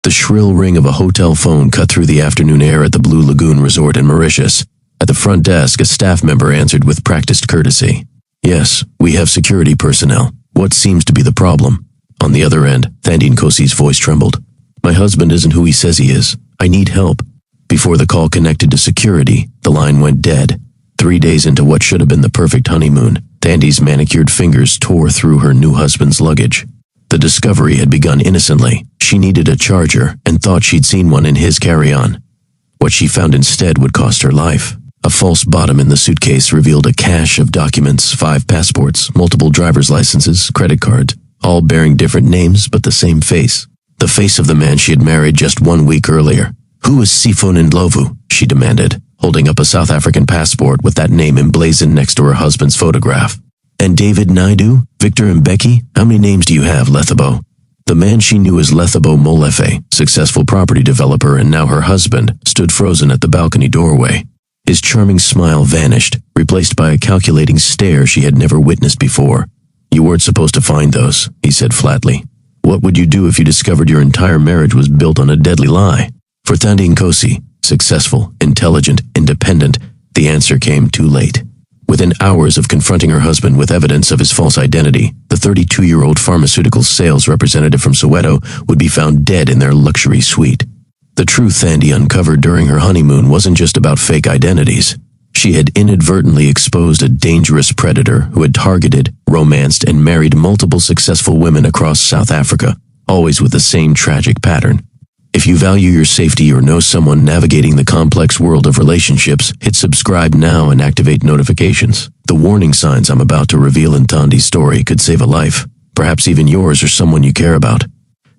The shrill ring of a hotel phone cut through the afternoon air at the Blue Lagoon Resort in Mauritius. At the front desk, a staff member answered with practiced courtesy. "Yes, we have security personnel. What seems to be the problem?" On the other end, Thandine Kosi's voice trembled. "My husband isn't who he says he is. I need help." Before the call connected to security, the line went dead. 3 days into what should have been the perfect honeymoon, Thandi's manicured fingers tore through her new husband's luggage. The discovery had begun innocently. She needed a charger and thought she'd seen one in his carry-on. What she found instead would cost her life. A false bottom in the suitcase revealed a cache of documents, 5 passports, multiple driver's licenses, credit cards, all bearing different names but the same face. The face of the man she had married just 1 week earlier. "Who is Sifo Ndlovu?" she demanded, holding up a South African passport with that name emblazoned next to her husband's photograph. "And David Naidu? Victor Mbeki? How many names do you have, Lethabo?" The man she knew as Lethabo Molefe, successful property developer and now her husband, stood frozen at the balcony doorway. His charming smile vanished, replaced by a calculating stare she had never witnessed before. "You weren't supposed to find those," he said flatly. "What would you do if you discovered your entire marriage was built on a deadly lie?" For Thandine Kosi, successful, intelligent, independent, the answer came too late. Within hours of confronting her husband with evidence of his false identity, the 32-year-old pharmaceutical sales representative from Soweto would be found dead in their luxury suite. The truth Thandi uncovered during her honeymoon wasn't just about fake identities. She had inadvertently exposed a dangerous predator who had targeted, romanced, and married multiple successful women across South Africa, always with the same tragic pattern. If you value your safety or know someone navigating the complex world of relationships, hit subscribe now and activate notifications. The warning signs I'm about to reveal in Thandi's story could save a life, perhaps even yours or someone you care about.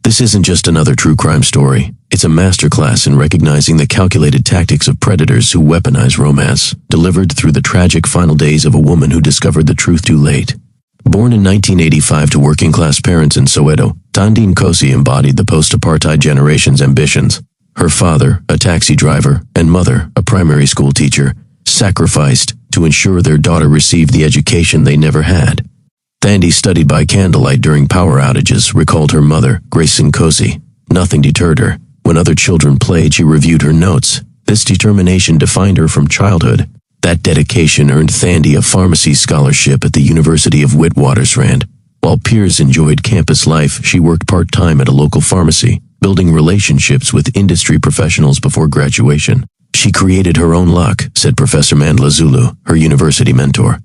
This isn't just another true crime story. It's a masterclass in recognizing the calculated tactics of predators who weaponize romance, delivered through the tragic final days of a woman who discovered the truth too late. Born in 1985 to working-class parents in Soweto, Thandine Kosi embodied the post-apartheid generation's ambitions. Her father, a taxi driver, and mother, a primary school teacher, sacrificed to ensure their daughter received the education they never had. Thandi studied by candlelight during power outages, recalled her mother, Grace Nkosi. Nothing deterred her. When other children played, she reviewed her notes. This determination defined her from childhood. That dedication earned Thandi a pharmacy scholarship at the University of Witwatersrand. While peers enjoyed campus life, she worked part-time at a local pharmacy, building relationships with industry professionals before graduation. She created her own luck, said Professor Mandla Zulu, her university mentor.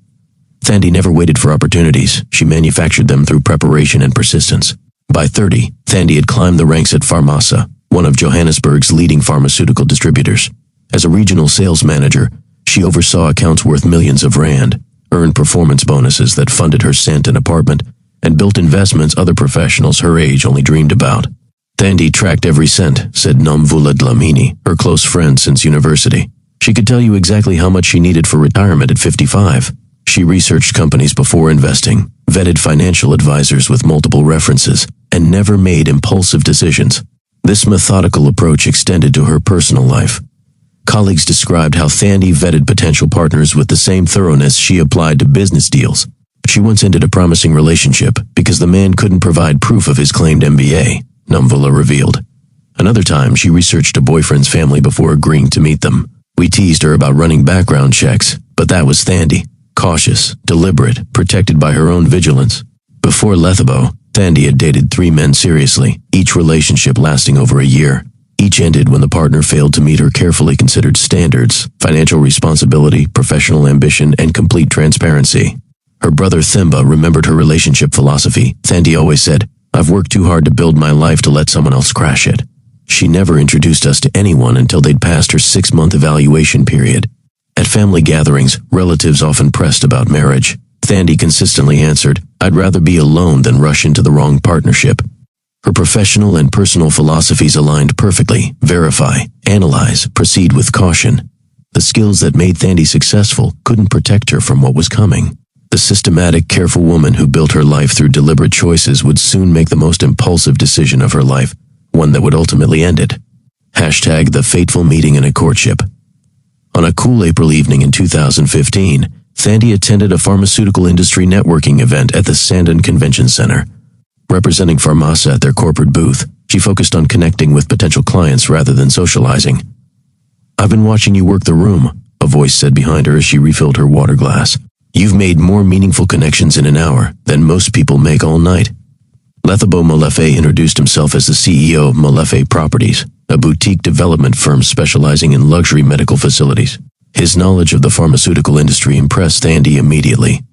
Thandi never waited for opportunities. She manufactured them through preparation and persistence. By 30, Thandi had climbed the ranks at Pharmasa, one of Johannesburg's leading pharmaceutical distributors. As a regional sales manager, she oversaw accounts worth millions of rand, earned performance bonuses that funded her scent and apartment, and built investments other professionals her age only dreamed about. Thandi tracked every cent, said Nomvula Dlamini, her close friend since university. She could tell you exactly how much she needed for retirement at 55. She researched companies before investing, vetted financial advisors with multiple references, and never made impulsive decisions. This methodical approach extended to her personal life. Colleagues described how Thandi vetted potential partners with the same thoroughness she applied to business deals. She once ended a promising relationship because the man couldn't provide proof of his claimed MBA, Nomvula revealed. Another time, she researched a boyfriend's family before agreeing to meet them. We teased her about running background checks, but that was Thandi. Cautious, deliberate, protected by her own vigilance. Before Lethabo, Thandi had dated 3 men seriously, each relationship lasting over a year. Each ended when the partner failed to meet her carefully considered standards: financial responsibility, professional ambition, and complete transparency. Her brother Themba remembered her relationship philosophy. Thandi always said, "I've worked too hard to build my life to let someone else crash it." She never introduced us to anyone until they'd passed her 6-month evaluation period. At family gatherings, relatives often pressed about marriage. Thandi consistently answered, "I'd rather be alone than rush into the wrong partnership." Her professional and personal philosophies aligned perfectly: verify, analyze, proceed with caution. The skills that made Thandi successful couldn't protect her from what was coming. The systematic, careful woman who built her life through deliberate choices would soon make the most impulsive decision of her life, one that would ultimately end it. #the fateful meeting in a courtship. On a cool April evening in 2015, Thandi attended a pharmaceutical industry networking event at the Sandon Convention Center. Representing Pharmasa at their corporate booth, She focused on connecting with potential clients rather than socializing. "I've been watching you work the room," a voice said behind her as she refilled her water glass. "You've made more meaningful connections in an hour than most people make all night." Lethabo Molefe introduced himself as the CEO of Molefe Properties, a boutique development firm specializing in luxury medical facilities. His knowledge of the pharmaceutical industry impressed Thandi immediately.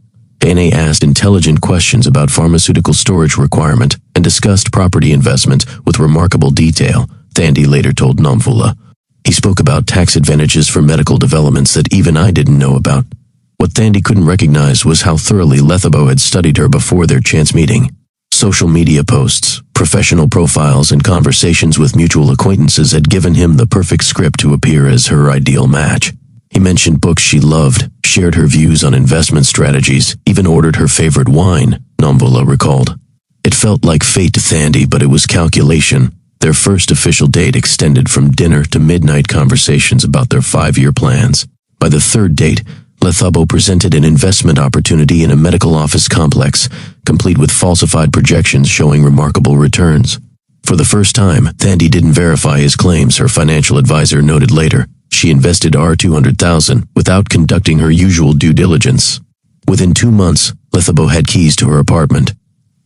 Thandi asked intelligent questions about pharmaceutical storage requirement and discussed property investment with remarkable detail, Thandi later told Nomvula. He spoke about tax advantages for medical developments that even I didn't know about. What Thandi couldn't recognize was how thoroughly Lethabo had studied her before their chance meeting. Social media posts, professional profiles, and conversations with mutual acquaintances had given him the perfect script to appear as her ideal match. He mentioned books she loved, shared her views on investment strategies, even ordered her favorite wine, Nomvula recalled. It felt like fate to Thandi, but it was calculation. Their first official date extended from dinner to midnight conversations about their 5-year plans. By the third date, Lethabo presented an investment opportunity in a medical office complex, complete with falsified projections showing remarkable returns. For the first time, Thandi didn't verify his claims, her financial advisor noted later. She invested $200,000 without conducting her usual due diligence. Within 2 months, Lethabo had keys to her apartment.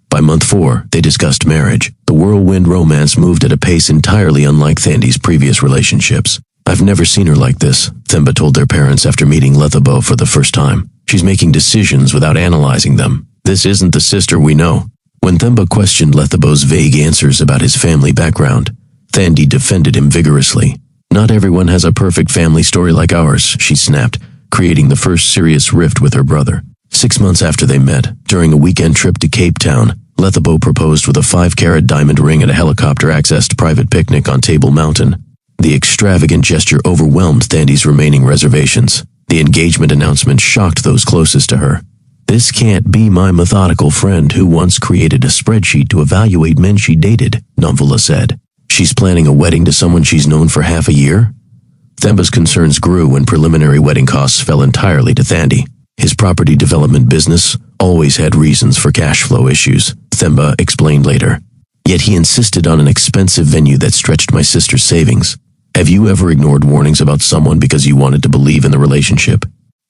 By month 4, they discussed marriage. The whirlwind romance moved at a pace entirely unlike Thandi's previous relationships. "I've never seen her like this," Themba told their parents after meeting Lethabo for the first time. "She's making decisions without analyzing them. This isn't the sister we know." When Themba questioned Lethabo's vague answers about his family background, Thandi defended him vigorously. "Not everyone has a perfect family story like ours," she snapped, creating the first serious rift with her brother. 6 months after they met, during a weekend trip to Cape Town, Lethabo proposed with a 5-carat diamond ring at a helicopter-accessed private picnic on Table Mountain. The extravagant gesture overwhelmed Thandi's remaining reservations. The engagement announcement shocked those closest to her. "This can't be my methodical friend who once created a spreadsheet to evaluate men she dated," Nomvula said. "She's planning a wedding to someone she's known for half a year?" Themba's concerns grew when preliminary wedding costs fell entirely to Thandi. His property development business always had reasons for cash flow issues, Themba explained later. "Yet he insisted on an expensive venue that stretched my sister's savings. Have you ever ignored warnings about someone because you wanted to believe in the relationship?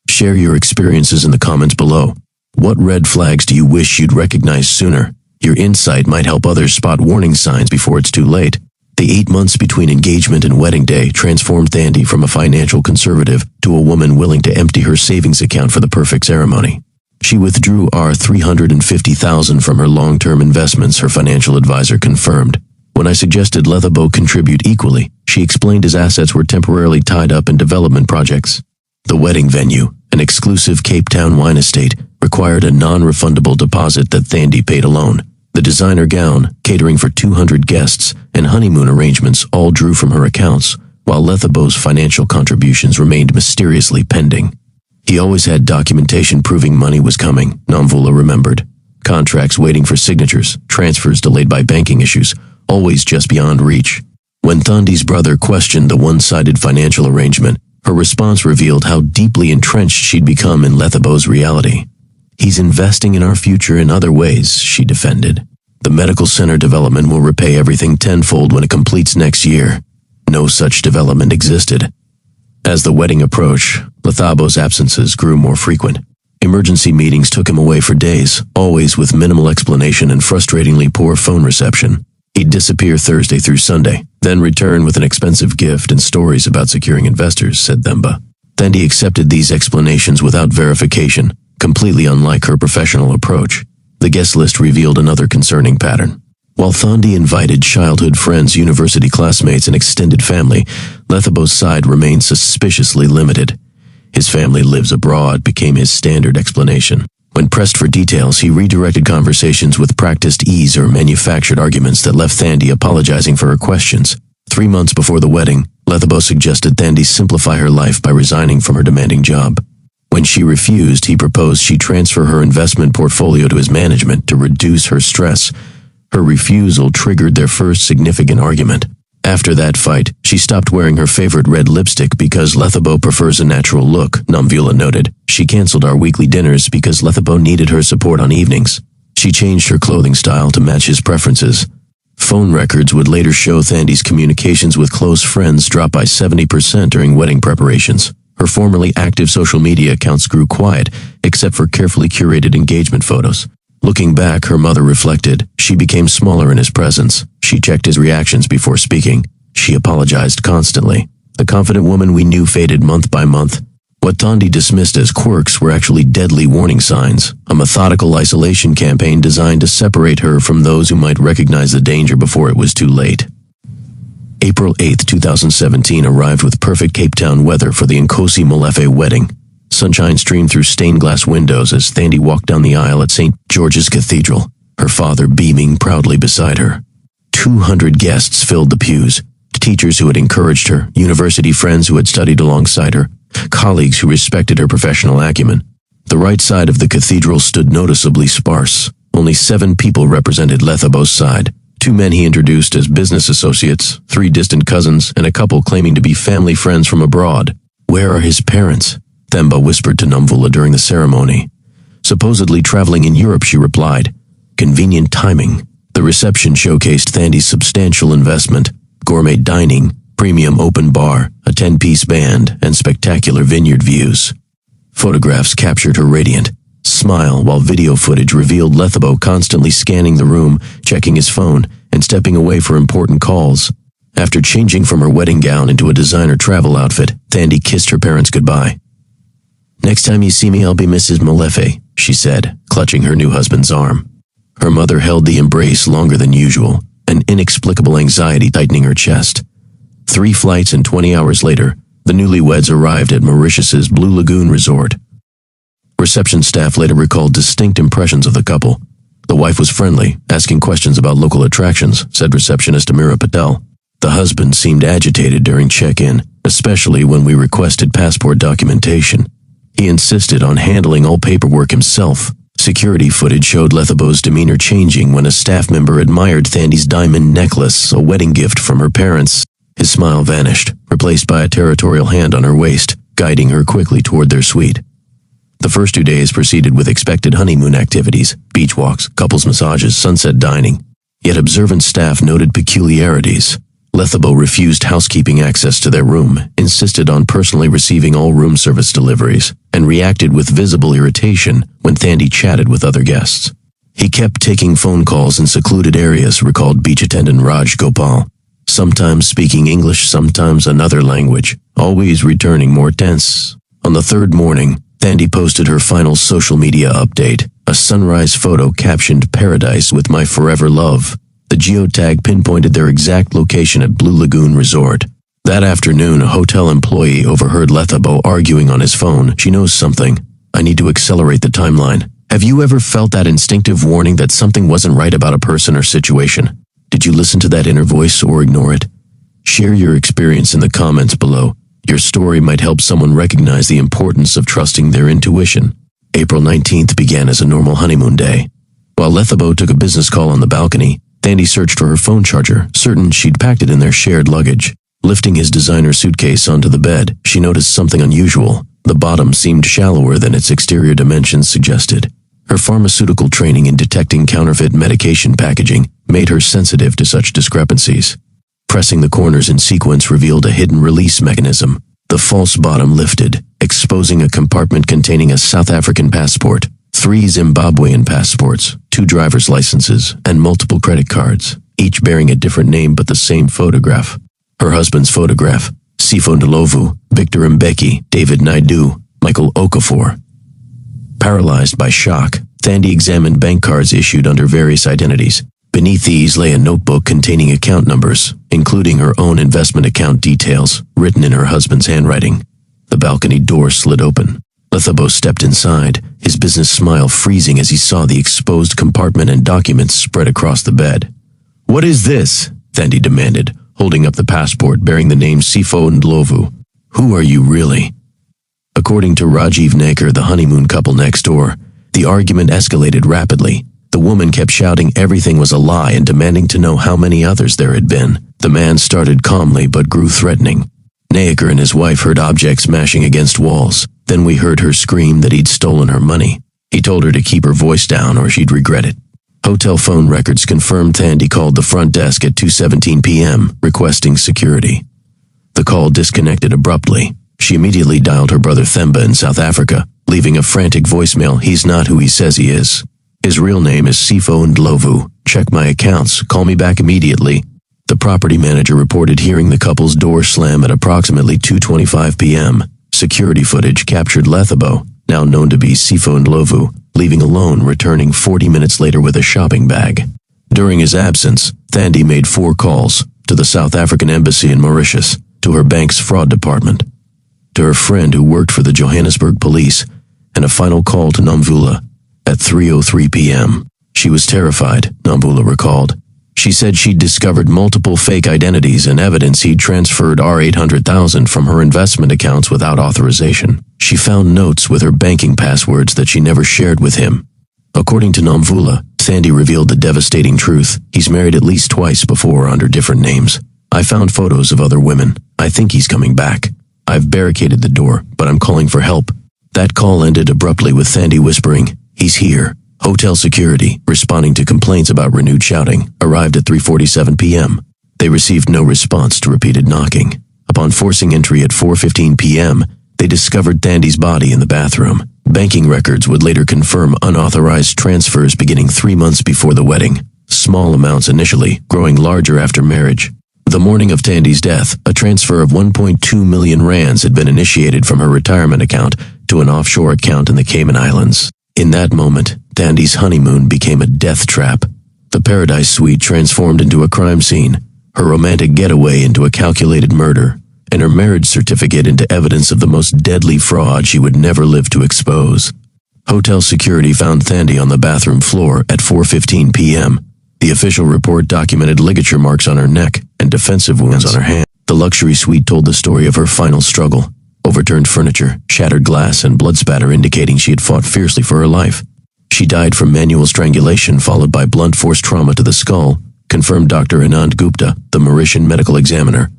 Share your experiences in the comments below. What red flags do you wish you'd recognized sooner? Your insight might help others spot warning signs before it's too late." The 8 months between engagement and wedding day transformed Thandi from a financial conservative to a woman willing to empty her savings account for the perfect ceremony. She withdrew $350,000 from her long-term investments, her financial advisor confirmed. When I suggested Lethabo contribute equally, she explained his assets were temporarily tied up in development projects. The wedding venue, an exclusive Cape Town wine estate, required a non-refundable deposit that Thandi paid alone. The designer gown, catering for 200 guests, and honeymoon arrangements all drew from her accounts, while Lethabo's financial contributions remained mysteriously pending. He always had documentation proving money was coming, Nomvula remembered. Contracts waiting for signatures, transfers delayed by banking issues, always just beyond reach. When Thandi's brother questioned the one-sided financial arrangement, her response revealed how deeply entrenched she'd become in Lethabo's reality. "He's investing in our future in other ways," she defended. "The medical center development will repay everything tenfold when it completes next year." No such development existed. As the wedding approached, Lethabo's absences grew more frequent. Emergency meetings took him away for days, always with minimal explanation and frustratingly poor phone reception. He'd disappear Thursday through Sunday, then return with an expensive gift and stories about securing investors, said Themba. Thandi accepted these explanations without verification, completely unlike her professional approach. The guest list revealed another concerning pattern. While Thandi invited childhood friends, university classmates, and extended family, Lethabo's side remained suspiciously limited. "His family lives abroad," became his standard explanation. When pressed for details, he redirected conversations with practiced ease or manufactured arguments that left Thandi apologizing for her questions. 3 months before the wedding, Lethabo suggested Thandi simplify her life by resigning from her demanding job. When she refused, he proposed she transfer her investment portfolio to his management to reduce her stress. Her refusal triggered their first significant argument. After that fight, she stopped wearing her favorite red lipstick because Lethabo prefers a natural look, Nomvula noted. She canceled our weekly dinners because Lethabo needed her support on evenings. She changed her clothing style to match his preferences. Phone records would later show Thandy's communications with close friends dropped by 70% during wedding preparations. Her formerly active social media accounts grew quiet, except for carefully curated engagement photos. Looking back, her mother reflected, she became smaller in his presence. She checked his reactions before speaking. She apologized constantly. The confident woman we knew faded month by month. What Thandi dismissed as quirks were actually deadly warning signs, a methodical isolation campaign designed to separate her from those who might recognize the danger before it was too late. April 8, 2017 arrived with perfect Cape Town weather for the Nkosi Molefe wedding. Sunshine streamed through stained glass windows as Thandi walked down the aisle at St. George's Cathedral, her father beaming proudly beside her. 200 guests filled the pews, teachers who had encouraged her, university friends who had studied alongside her, colleagues who respected her professional acumen. The right side of the cathedral stood noticeably sparse. Only 7 people represented Lethabo's side. 2 men he introduced as business associates, 3 distant cousins, and a couple claiming to be family friends from abroad. Where are his parents? Themba whispered to Nomvula during the ceremony. Supposedly traveling in Europe, she replied. Convenient timing. The reception showcased Thandy's substantial investment, gourmet dining, premium open bar, a 10-piece band, and spectacular vineyard views. Photographs captured her radiant smile, while video footage revealed Lethabo constantly scanning the room, checking his phone, and stepping away for important calls. After changing from her wedding gown into a designer travel outfit, Thandy kissed her parents goodbye. Next time you see me, I'll be Mrs. Molefe, she said, clutching her new husband's arm. Her mother held the embrace longer than usual, an inexplicable anxiety tightening her chest. 3 flights and 20 hours later, the newlyweds arrived at Mauritius's Blue Lagoon resort. Reception staff later recalled distinct impressions of the couple. The wife was friendly, asking questions about local attractions, said receptionist Amira Patel. The husband seemed agitated during check-in, especially when we requested passport documentation. He insisted on handling all paperwork himself. Security footage showed Lethabo's demeanor changing when a staff member admired Thandy's diamond necklace, a wedding gift from her parents. His smile vanished, replaced by a territorial hand on her waist, guiding her quickly toward their suite. The first 2 days proceeded with expected honeymoon activities, beach walks, couples massages, sunset dining. Yet observant staff noted peculiarities. Lethabo refused housekeeping access to their room, insisted on personally receiving all room service deliveries, and reacted with visible irritation when Thandy chatted with other guests. He kept taking phone calls in secluded areas, recalled beach attendant Raj Gopal. Sometimes speaking English, sometimes another language, always returning more tense. On the 3rd morning, Thandy posted her final social media update, a sunrise photo captioned "Paradise with my forever love." The geotag pinpointed their exact location at Blue Lagoon Resort. That afternoon, a hotel employee overheard Lethabo arguing on his phone. She knows something. I need to accelerate the timeline. Have you ever felt that instinctive warning that something wasn't right about a person or situation? Did you listen to that inner voice or ignore it? Share your experience in the comments below. Your story might help someone recognize the importance of trusting their intuition. April 19th began as a normal honeymoon day. While Lethabo took a business call on the balcony, Thandy searched for her phone charger, certain she'd packed it in their shared luggage. Lifting his designer suitcase onto the bed, she noticed something unusual. The bottom seemed shallower than its exterior dimensions suggested. Her pharmaceutical training in detecting counterfeit medication packaging made her sensitive to such discrepancies. Pressing the corners in sequence revealed a hidden release mechanism. The false bottom lifted, exposing a compartment containing a South African passport, 3 Zimbabwean passports, 2 driver's licenses, and multiple credit cards, each bearing a different name but the same photograph. Her husband's photograph, Sifo Ndlovu, Victor Mbeki, David Naidu, Michael Okafor. Paralyzed by shock, Thandy examined bank cards issued under various identities. Beneath these lay a notebook containing account numbers, including her own investment account details, written in her husband's handwriting. The balcony door slid open. Lethabo stepped inside, his business smile freezing as he saw the exposed compartment and documents spread across the bed. "What is this?" Thandy demanded, holding up the passport bearing the name Sifo Ndlovu. "Who are you really?" According to Rajiv Naker, the honeymoon couple next door, the argument escalated rapidly. The woman kept shouting everything was a lie and demanding to know how many others there had been. The man started calmly but grew threatening. Naker and his wife heard objects smashing against walls. Then we heard her scream that he'd stolen her money. He told her to keep her voice down or she'd regret it. Hotel phone records confirmed Thandi called the front desk at 2:17 p.m., requesting security. The call disconnected abruptly. She immediately dialed her brother Themba in South Africa, leaving a frantic voicemail. He's not who he says he is. His real name is Sifo Ndlovu. Check my accounts. Call me back immediately. The property manager reported hearing the couple's door slam at approximately 2:25 p.m. Security footage captured Lethabo, now known to be Sifo Ndlovu, leaving alone, returning 40 minutes later with a shopping bag. During his absence, Thandi made 4 calls to the South African embassy in Mauritius, to her bank's fraud department, to her friend who worked for the Johannesburg police, and a final call to Nomvula at 3:03 p.m. She was terrified, Nomvula recalled. She said she'd discovered multiple fake identities and evidence he'd transferred R$800,000 from her investment accounts without authorization. She found notes with her banking passwords that she never shared with him. According to Nomvula, Thandi revealed the devastating truth. He's married at least twice before under different names. I found photos of other women. I think he's coming back. I've barricaded the door, but I'm calling for help. That call ended abruptly with Thandi whispering, "He's here." Hotel security, responding to complaints about renewed shouting, arrived at 3:47 p.m. They received no response to repeated knocking. Upon forcing entry at 4:15 p.m., they discovered Thandi's body in the bathroom. Banking records would later confirm unauthorized transfers beginning 3 months before the wedding. Small amounts initially, growing larger after marriage. The morning of Thandi's death, a transfer of 1.2 million rands had been initiated from her retirement account to an offshore account in the Cayman Islands. In that moment, Thandi's honeymoon became a death trap. The paradise suite transformed into a crime scene, her romantic getaway into a calculated murder, and her marriage certificate into evidence of the most deadly fraud she would never live to expose. Hotel security found Thandi on the bathroom floor at 4:15 p.m. The official report documented ligature marks on her neck and defensive wounds on her hand. The luxury suite told the story of her final struggle. Overturned furniture, shattered glass, and blood spatter indicating she had fought fiercely for her life. She died from manual strangulation followed by blunt force trauma to the skull, confirmed Dr. Anand Gupta, the Mauritian medical examiner.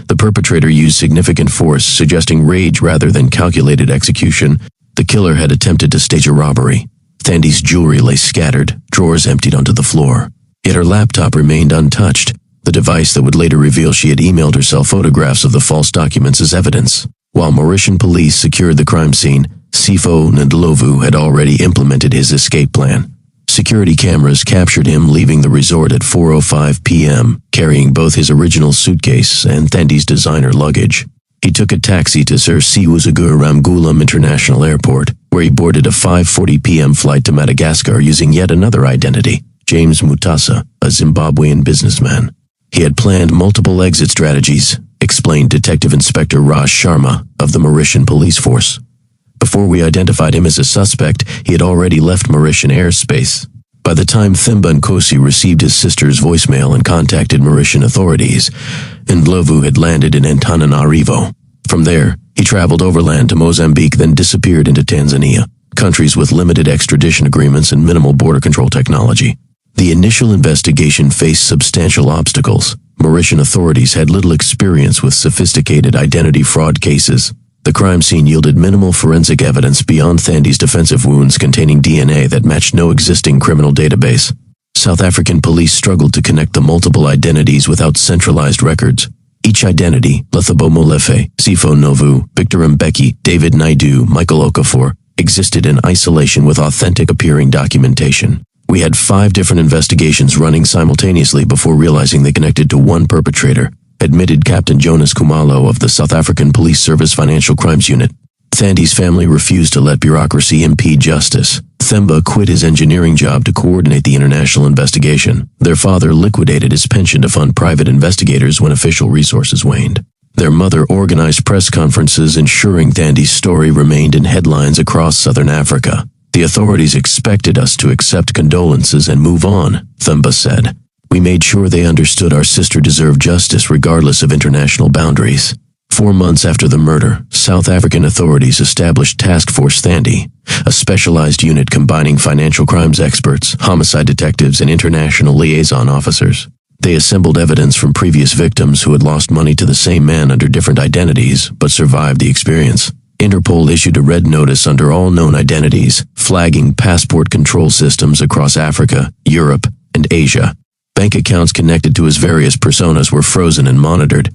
The perpetrator used significant force, suggesting rage rather than calculated execution. The killer had attempted to stage a robbery. Thandi's jewelry lay scattered, drawers emptied onto the floor. Yet her laptop remained untouched, the device that would later reveal she had emailed herself photographs of the false documents as evidence. While Mauritian police secured the crime scene, Sifo Ndlovu had already implemented his escape plan. Security cameras captured him leaving the resort at 4:05 p.m., carrying both his original suitcase and Thandi's designer luggage. He took a taxi to Sir Siwuzagur Ramgoolam International Airport, where he boarded a 5:40 p.m. flight to Madagascar using yet another identity, James Mutasa, a Zimbabwean businessman. He had planned multiple exit strategies, explained Detective Inspector Raj Sharma of the Mauritian police force. Before we identified him as a suspect, he had already left Mauritian airspace. By the time Themba Nkosi received his sister's voicemail and contacted Mauritian authorities, Ndlovu had landed in Antananarivo. From there, he traveled overland to Mozambique, then disappeared into Tanzania, countries with limited extradition agreements and minimal border control technology. The initial investigation faced substantial obstacles. Mauritian authorities had little experience with sophisticated identity fraud cases. The crime scene yielded minimal forensic evidence beyond Thandi's defensive wounds containing DNA that matched no existing criminal database. South African police struggled to connect the multiple identities without centralized records. Each identity, Lethabo Molefe, Sifo Ndlovu, Victor Mbeki, David Naidu, Michael Okafor, existed in isolation with authentic appearing documentation. We had 5 different investigations running simultaneously before realizing they connected to one perpetrator, admitted Captain Jonas Kumalo of the South African Police Service Financial Crimes Unit. Thandi's family refused to let bureaucracy impede justice. Themba quit his engineering job to coordinate the international investigation. Their father liquidated his pension to fund private investigators when official resources waned. Their mother organized press conferences ensuring Thandi's story remained in headlines across southern Africa. The authorities expected us to accept condolences and move on, Themba said. We made sure they understood our sister deserved justice regardless of international boundaries. 4 months after the murder, South African authorities established Task Force Thandi, a specialized unit combining financial crimes experts, homicide detectives, and international liaison officers. They assembled evidence from previous victims who had lost money to the same man under different identities but survived the experience. Interpol issued a red notice under all known identities, flagging passport control systems across Africa, Europe, and Asia. Bank accounts connected to his various personas were frozen and monitored.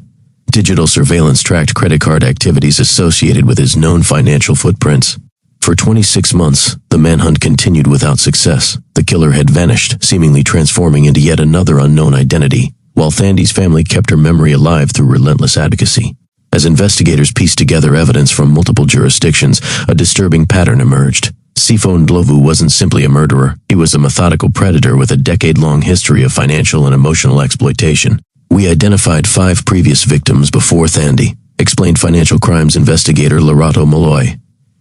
Digital surveillance tracked credit card activities associated with his known financial footprints. For 26 months, the manhunt continued without success. The killer had vanished, seemingly transforming into yet another unknown identity, while Thandi's family kept her memory alive through relentless advocacy. As investigators pieced together evidence from multiple jurisdictions, a disturbing pattern emerged. Sifo Ndlovu wasn't simply a murderer, he was a methodical predator with a decade-long history of financial and emotional exploitation. We identified 5 previous victims before Thandi, explained financial crimes investigator Lerato Malloy.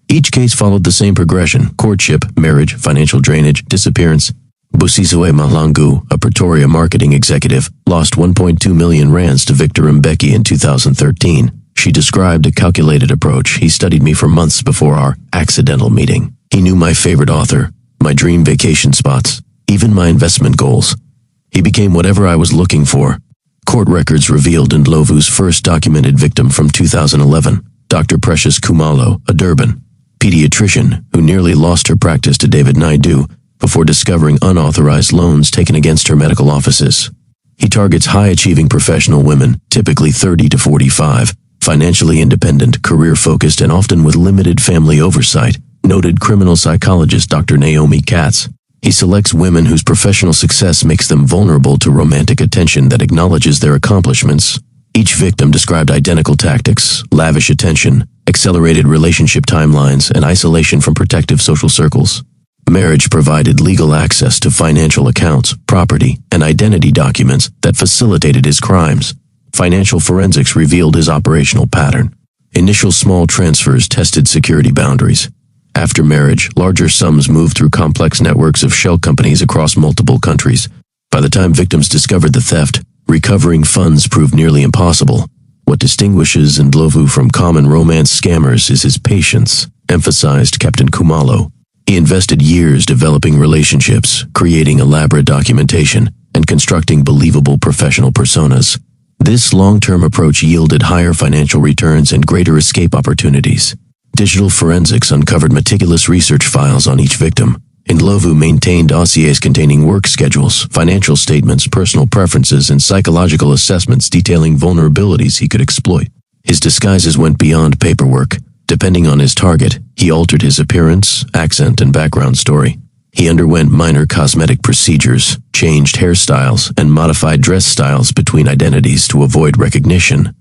Each case followed the same progression: courtship, marriage, financial drainage, disappearance. Busisiwe Mahlangu, a Pretoria marketing executive, lost 1.2 million rands to Victor Mbeki in 2013. She described a calculated approach. He studied me for months before our accidental meeting. He knew my favorite author, my dream vacation spots, even my investment goals. He became whatever I was looking for. Court records revealed Ndlovu's first documented victim from 2011, Dr. Precious Kumalo, a Durban pediatrician who nearly lost her practice to David Naidoo before discovering unauthorized loans taken against her medical offices. He targets high-achieving professional women, typically 30 to 45, financially independent, career-focused, and often with limited family oversight, noted criminal psychologist Dr. Naomi Katz. He selects women whose professional success makes them vulnerable to romantic attention that acknowledges their accomplishments. Each victim described identical tactics: lavish attention, accelerated relationship timelines, and isolation from protective social circles. Marriage provided legal access to financial accounts, property, and identity documents that facilitated his crimes. Financial forensics revealed his operational pattern. Initial small transfers tested security boundaries. After marriage, larger sums moved through complex networks of shell companies across multiple countries. By the time victims discovered the theft, recovering funds proved nearly impossible. What distinguishes Ndlovu from common romance scammers is his patience, emphasized Captain Kumalo. He invested years developing relationships, creating elaborate documentation, and constructing believable professional personas. This long-term approach yielded higher financial returns and greater escape opportunities. Digital forensics uncovered meticulous research files on each victim. Ndlovu maintained dossiers containing work schedules, financial statements, personal preferences, and psychological assessments detailing vulnerabilities he could exploit. His disguises went beyond paperwork. Depending on his target, he altered his appearance, accent, and background story. He underwent minor cosmetic procedures, changed hairstyles, and modified dress styles between identities to avoid recognition.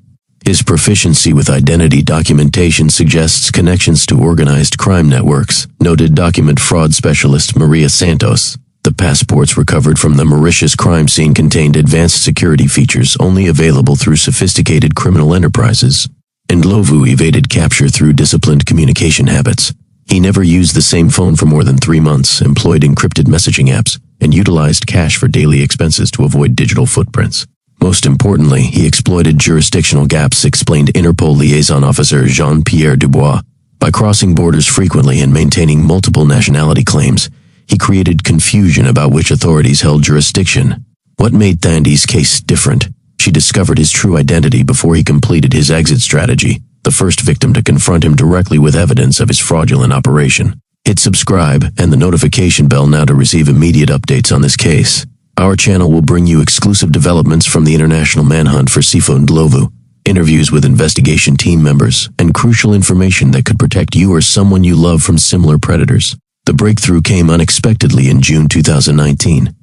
His proficiency with identity documentation suggests connections to organized crime networks, noted document fraud specialist Maria Santos. The passports recovered from the Mauritius crime scene contained advanced security features only available through sophisticated criminal enterprises. Ndlovu evaded capture through disciplined communication habits. He never used the same phone for more than 3 months, employed encrypted messaging apps, and utilized cash for daily expenses to avoid digital footprints. Most importantly, he exploited jurisdictional gaps, explained Interpol liaison officer Jean-Pierre Dubois. By crossing borders frequently and maintaining multiple nationality claims, he created confusion about which authorities held jurisdiction. What made Thandi's case different? She discovered his true identity before he completed his exit strategy, the first victim to confront him directly with evidence of his fraudulent operation. Hit subscribe and the notification bell now to receive immediate updates on this case. Our channel will bring you exclusive developments from the international manhunt for Sifo Ndlovu, interviews with investigation team members, and crucial information that could protect you or someone you love from similar predators. The breakthrough came unexpectedly in June 2019.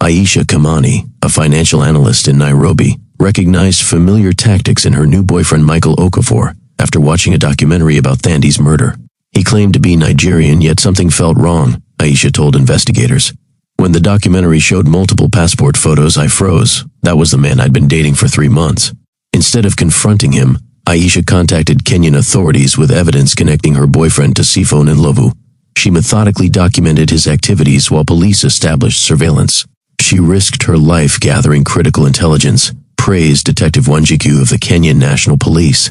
Aisha Kamani, a financial analyst in Nairobi, recognized familiar tactics in her new boyfriend Michael Okafor after watching a documentary about Thandi's murder. He claimed to be Nigerian, yet something felt wrong, Aisha told investigators. When the documentary showed multiple passport photos, I froze. That was the man I'd been dating for 3 months. Instead of confronting him, Aisha contacted Kenyan authorities with evidence connecting her boyfriend to Sifo Ndlovu. She methodically documented his activities while police established surveillance. She risked her life gathering critical intelligence, praised Detective Wanjiku of the Kenyan National Police.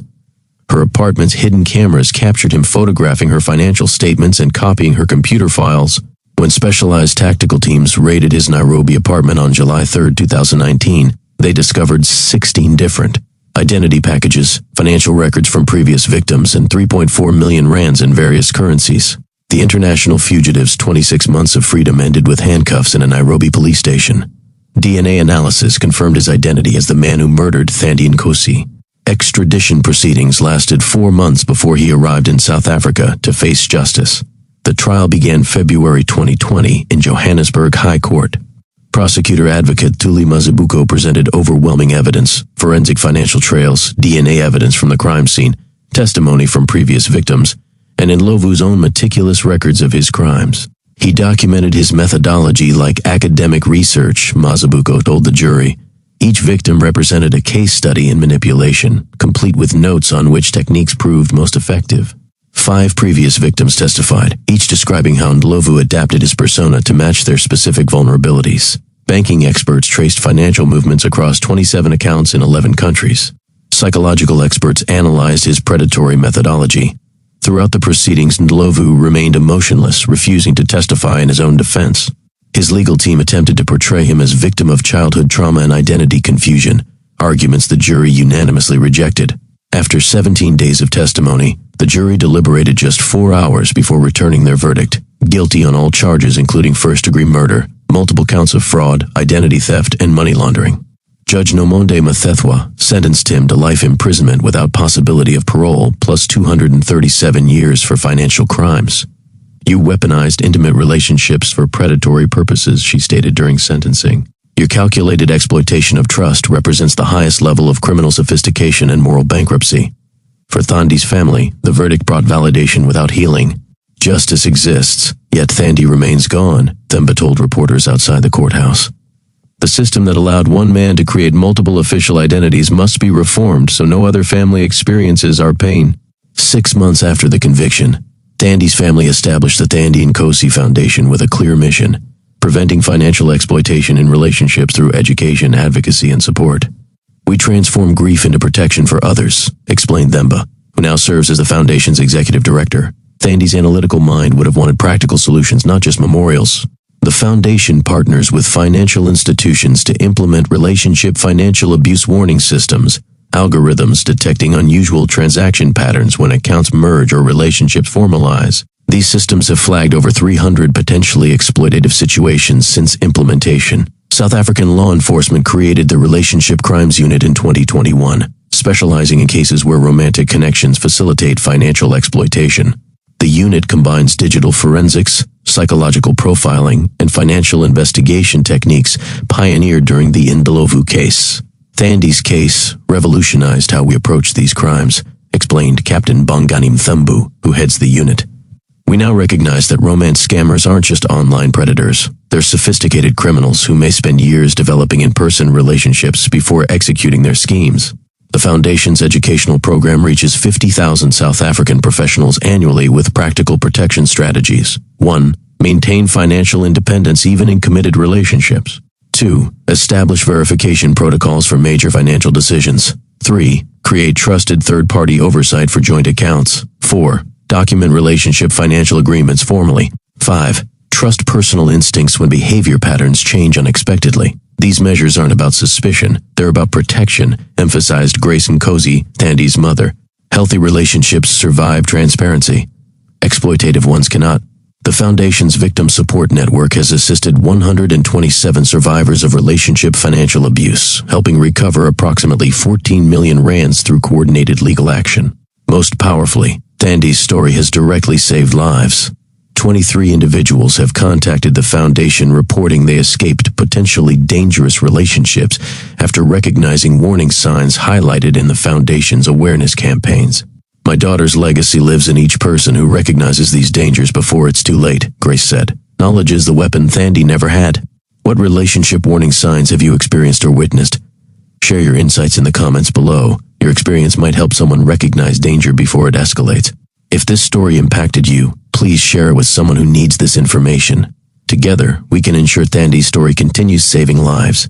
Her apartment's hidden cameras captured him photographing her financial statements and copying her computer files. When specialized tactical teams raided his Nairobi apartment on July 3, 2019, they discovered 16 different identity packages, financial records from previous victims, and 3.4 million rands in various currencies. The international fugitive's 26 months of freedom ended with handcuffs in a Nairobi police station. DNA analysis confirmed his identity as the man who murdered Thandi Nkosi. Extradition proceedings lasted 4 months before he arrived in South Africa to face justice. The trial began February 2020 in Johannesburg High Court. Prosecutor advocate Thuli Mazibuko presented overwhelming evidence, forensic financial trails, DNA evidence from the crime scene, testimony from previous victims, and Ndlovu's own meticulous records of his crimes. He documented his methodology like academic research, Mazibuko told the jury. Each victim represented a case study in manipulation, complete with notes on which techniques proved most effective. 5 previous victims testified, each describing how Ndlovu adapted his persona to match their specific vulnerabilities. Banking experts traced financial movements across 27 accounts in 11 countries. Psychological experts analyzed his predatory methodology. Throughout the proceedings, Ndlovu remained emotionless, refusing to testify in his own defense. His legal team attempted to portray him as victim of childhood trauma and identity confusion, arguments the jury unanimously rejected. After 17 days of testimony, the jury deliberated just 4 hours before returning their verdict, guilty on all charges including first-degree murder, multiple counts of fraud, identity theft, and money laundering. Judge Nomonde Mathethwa sentenced him to life imprisonment without possibility of parole, plus 237 years for financial crimes. "You weaponized intimate relationships for predatory purposes," she stated during sentencing. "Your calculated exploitation of trust represents the highest level of criminal sophistication and moral bankruptcy." For Thandi's family, the verdict brought validation without healing. Justice exists, yet Thandi remains gone, Themba told reporters outside the courthouse. The system that allowed one man to create multiple official identities must be reformed so no other family experiences our pain. 6 months after the conviction, Thandi's family established the Thandi Nkosi Foundation with a clear mission: preventing financial exploitation in relationships through education, advocacy, and support. "We transform grief into protection for others," explained Themba, who now serves as the foundation's executive director. Thandi's analytical mind would have wanted practical solutions, not just memorials. The foundation partners with financial institutions to implement relationship financial abuse warning systems, algorithms detecting unusual transaction patterns when accounts merge or relationships formalize. These systems have flagged over 300 potentially exploitative situations since implementation. South African law enforcement created the Relationship Crimes Unit in 2021, specializing in cases where romantic connections facilitate financial exploitation. The unit combines digital forensics, psychological profiling, and financial investigation techniques pioneered during the Ndlovu case. Thandi's case revolutionized how we approach these crimes, explained Captain Bongani Mthembu, who heads the unit. "We now recognize that romance scammers aren't just online predators. They're sophisticated criminals who may spend years developing in-person relationships before executing their schemes." The Foundation's educational program reaches 50,000 South African professionals annually with practical protection strategies. 1. Maintain financial independence even in committed relationships. 2. Establish verification protocols for major financial decisions. 3. Create trusted third-party oversight for joint accounts. 4. Document relationship financial agreements formally. 5. Trust personal instincts when behavior patterns change unexpectedly. These measures aren't about suspicion, they're about protection, emphasized Grace Nkosi, Thandi's mother. Healthy relationships survive transparency. Exploitative ones cannot. The Foundation's Victim Support Network has assisted 127 survivors of relationship financial abuse, helping recover approximately 14 million rands through coordinated legal action. Most powerfully, Thandi's story has directly saved lives. 23 individuals have contacted the Foundation reporting they escaped potentially dangerous relationships after recognizing warning signs highlighted in the Foundation's awareness campaigns. "My daughter's legacy lives in each person who recognizes these dangers before it's too late," Grace said. "Knowledge is the weapon Thandi never had." What relationship warning signs have you experienced or witnessed? Share your insights in the comments below. Your experience might help someone recognize danger before it escalates. If this story impacted you, please share it with someone who needs this information. Together, we can ensure Thandi's story continues saving lives.